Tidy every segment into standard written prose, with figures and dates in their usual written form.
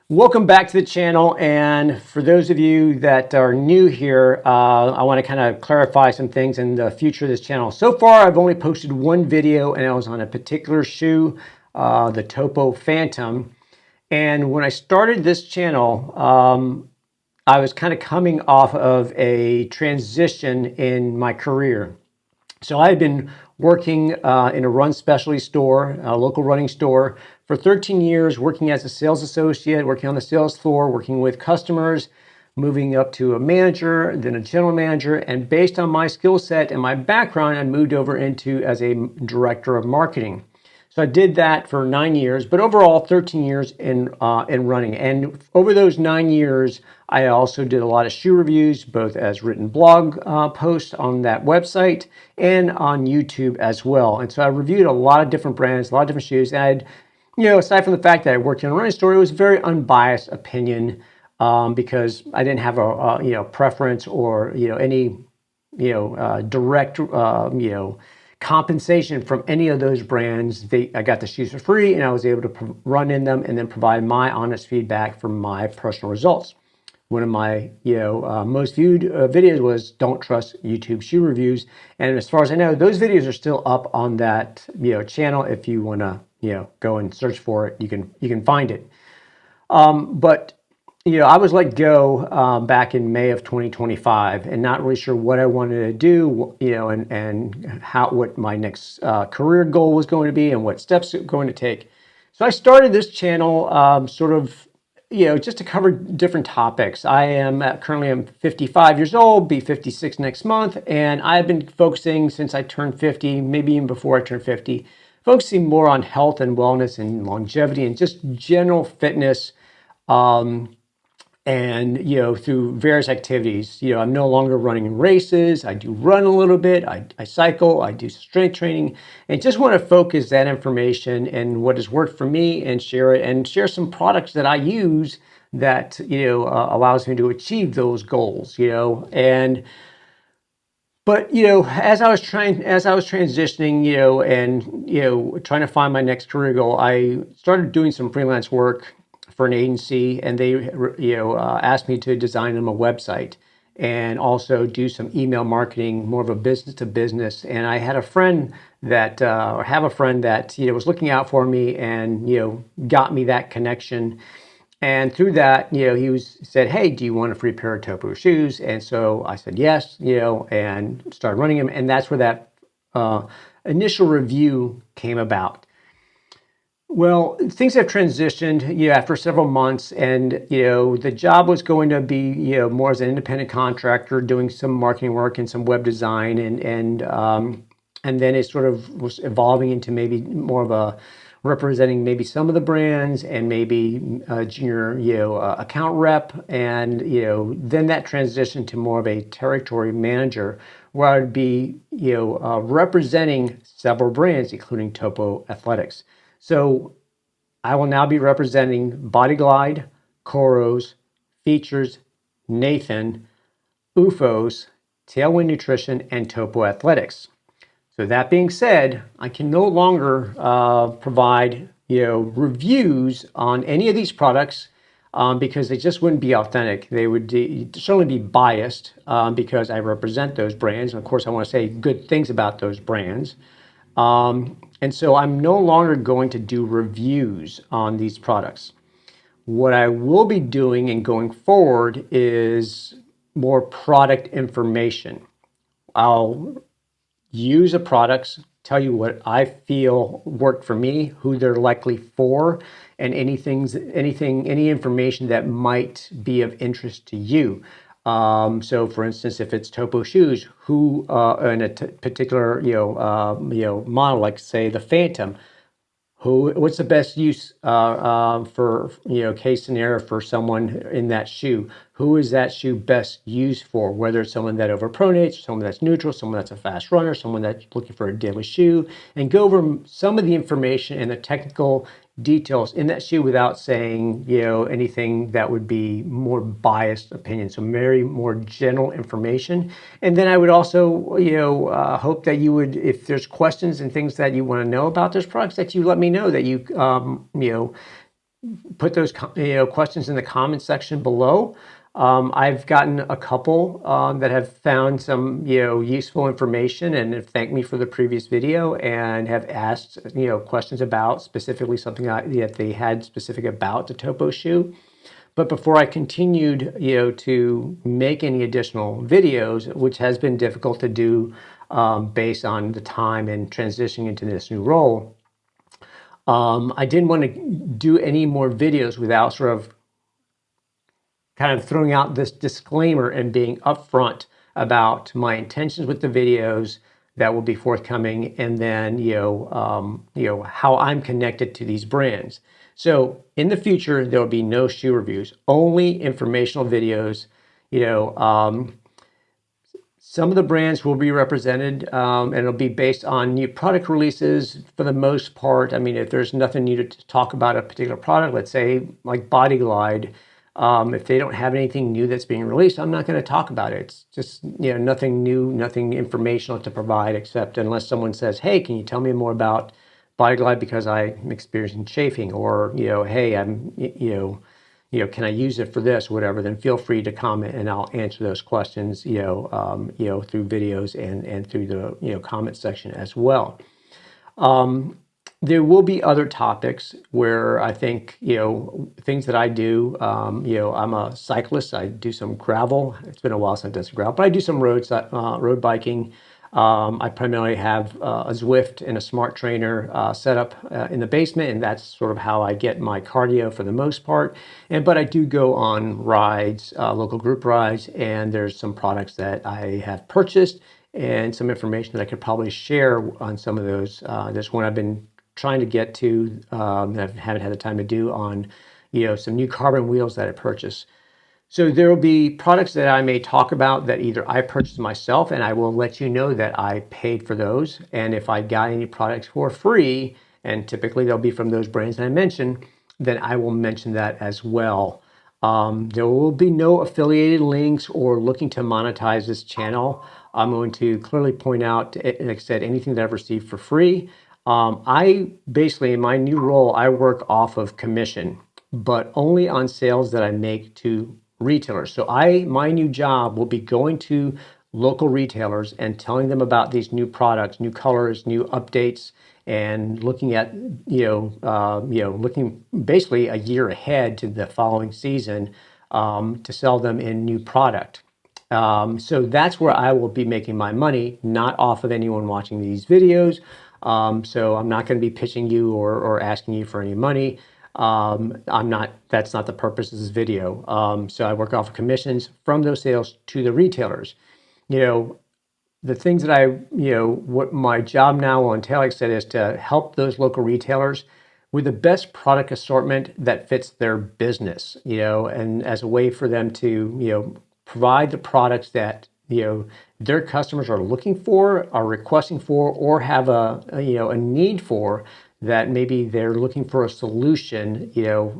Welcome back to the channel, and for those of you that are new here, I want to kind of clarify some things in the future of this channel. So far, I've only posted one video, and it was on a particular shoe, the Topo Phantom. And when I started this channel, I was kind of coming off of a transition in my career. So I had been working in a run specialty store, a local running store, for 13 years, working as a sales associate, working on the sales floor, working with customers, moving up to a manager, then a general manager. And based on my skill set and my background, I moved over into as a director of marketing. So I did that for 9 years, but overall 13 years in running. And over those 9 years, I also did a lot of shoe reviews, both as written blog posts on that website and on YouTube as well. And so I reviewed a lot of different brands, a lot of different shoes. And I'd, aside from the fact that I worked in a running store, it was a very unbiased opinion because I didn't have a preference or any direct compensation from any of those brands. I got the shoes for free, and I was able to run in them and then provide my honest feedback from my personal results. One of my most viewed videos was "Don't Trust YouTube Shoe Reviews," and as far as I know, those videos are still up on that channel. If you want to go and search for it, you can find it. But I was let go back in May of 2025, and not really sure what I wanted to do, and what my next career goal was going to be, and what steps it was going to take. So I started this channel sort of, just to cover different topics. Currently I'm 55 years old, be 56 next month, and I've been focusing since I turned 50, maybe even before I turned 50, focusing more on health and wellness and longevity and just general fitness. And through various activities. I'm no longer running races. I do run a little bit. I cycle. I do strength training, and just want to focus that information and what has worked for me and share it, and share some products that I use that allows me to achieve those goals. But as I was transitioning, and trying to find my next career goal, I started doing some freelance work for an agency, and they asked me to design them a website and also do some email marketing, more of a business to business. And I had a friend that, or have a friend that was looking out for me and got me that connection. And through that, said, "Hey, do you want a free pair of Topo shoes?" And so I said yes, and started running them. And that's where that initial review came about. Well, things have transitioned, after several months, and the job was going to be, more as an independent contractor, doing some marketing work and some web design, and then it sort of was evolving into maybe more of a representing maybe some of the brands and maybe a junior, account rep, and then that transitioned to more of a territory manager, where I would be, representing several brands, including Topo Athletics. So I will now be representing Bodyglide, Coros, Features, Nathan, UFOs, Tailwind Nutrition, and Topo Athletics. So that being said, I can no longer provide reviews on any of these products because they just wouldn't be authentic. They would certainly be biased because I represent those brands. And of course, I want to say good things about those brands. And so I'm no longer going to do reviews on these products. What I will be doing and going forward is more product information. I'll use the products, tell you what I feel worked for me, who they're likely for, and any information that might be of interest to you. So, for instance, if it's Topo shoes, who in a particular model, like say the Phantom, what's the best use for case scenario for someone in that shoe? Who is that shoe best used for? Whether it's someone that overpronates, someone that's neutral, someone that's a fast runner, someone that's looking for a daily shoe, and go over some of the information and the technical details in that shoe without saying anything that would be more biased opinion. So very more general information. And then I would also hope that you would, if there's questions and things that you want to know about those products, that you let me know, that you put those questions in the comment section below. I've gotten a couple that have found some useful information and have thanked me for the previous video and have asked questions about specifically something that they had specific about the Topo shoe. But before I continued to make any additional videos, which has been difficult to do based on the time and transitioning into this new role, I didn't want to do any more videos without sort of kind of throwing out this disclaimer and being upfront about my intentions with the videos that will be forthcoming, and then how I'm connected to these brands. So in the future, there will be no shoe reviews, only informational videos. Some of the brands will be represented, and it'll be based on new product releases for the most part. I mean, if there's nothing new to talk about a particular product, let's say like Body Glide, if they don't have anything new that's being released, I'm not going to talk about it. It's just nothing new, nothing informational to provide, except unless someone says, "Hey, can you tell me more about Body Glide because I'm experiencing chafing," or "Hey, I'm can I use it for this, or whatever?" Then feel free to comment, and I'll answer those questions, through videos and through the comment section as well. There will be other topics where I think, things that I do, I'm a cyclist. I do some gravel. It's been a while since I've done some gravel, but I do some road biking. I primarily have a Zwift and a smart trainer set up in the basement, and that's sort of how I get my cardio for the most part. But I do go on rides, local group rides, and there's some products that I have purchased and some information that I could probably share on some of those. There's one I've been trying to get to that I haven't had the time to do on, some new carbon wheels that I purchased. So there will be products that I may talk about that either I purchased myself, and I will let you know that I paid for those. And if I got any products for free, and typically they'll be from those brands that I mentioned, then I will mention that as well. There will be no affiliated links or looking to monetize this channel. I'm going to clearly point out, like I said, anything that I've received for free. I basically, in my new role, I work off of commission, but only on sales that I make to retailers. So my new job will be going to local retailers and telling them about these new products, new colors, new updates, and looking at looking basically a year ahead to the following season to sell them in new product. So that's where I will be making my money, not off of anyone watching these videos. So I'm not going to be pitching you or asking you for any money. That's not the purpose of this video. So I work off of commissions from those sales to the retailers. The things that what my job now will entail, like I said, is to help those local retailers with the best product assortment that fits their business, and as a way for them to, provide the products that, their customers are looking for, are requesting for, or have a need for, that maybe they're looking for a solution,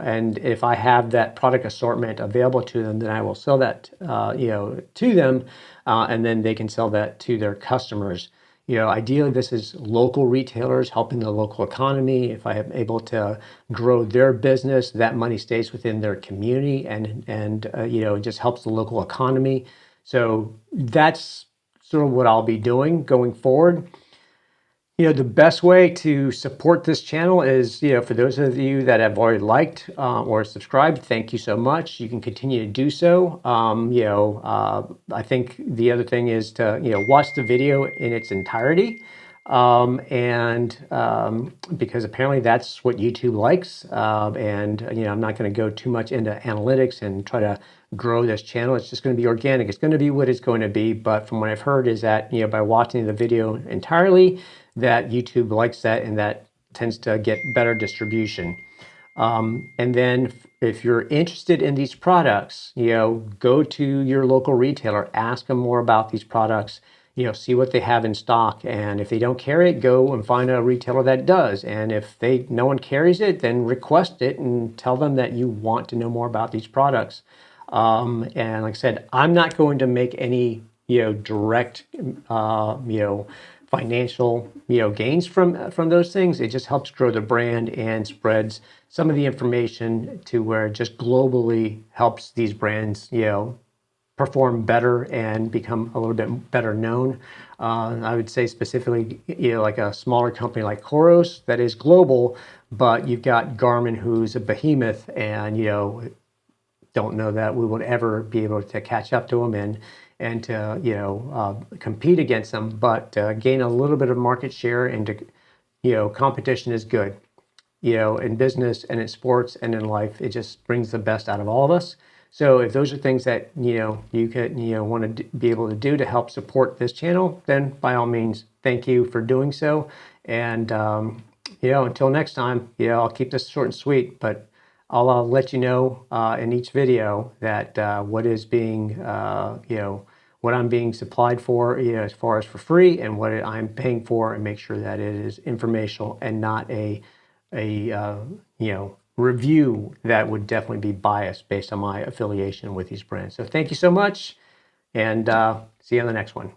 and if I have that product assortment available to them, then I will sell that, to them, and then they can sell that to their customers. Ideally, this is local retailers helping the local economy. If I am able to grow their business, that money stays within their community and it just helps the local economy. So that's sort of what I'll be doing going forward. The best way to support this channel is, for those of you that have already liked or subscribed, thank you so much. You can continue to do so. I think the other thing is to, watch the video in its entirety. Because apparently that's what YouTube likes. I'm not going to go too much into analytics and try to grow this channel. It's just going to be organic. It's going to be what it's going to be. But from what I've heard is that, by watching the video entirely, that YouTube likes that, and that tends to get better distribution. And then if you're interested in these products, go to your local retailer, ask them more about these products, see what they have in stock. And if they don't carry it, go and find a retailer that does. And if no one carries it, then request it and tell them that you want to know more about these products. And like I said, I'm not going to make any, direct, financial, gains from those things. It just helps grow the brand and spreads some of the information to where it just globally helps these brands, perform better and become a little bit better known. I would say specifically, like a smaller company like Koros that is global, but you've got Garmin, who's a behemoth, and don't know that we would ever be able to catch up to them and to compete against them, but gain a little bit of market share. And to, competition is good. In business and in sports and in life, it just brings the best out of all of us. So if those are things that you could want to be able to do to help support this channel, then by all means, thank you for doing so. And until next time, I'll keep this short and sweet, but I'll let you know in each video that what is being what I'm being supplied for, as far as for free, and what I'm paying for, and make sure that it is informational and not a review that would definitely be biased based on my affiliation with these brands. So thank you so much, and see you on the next one.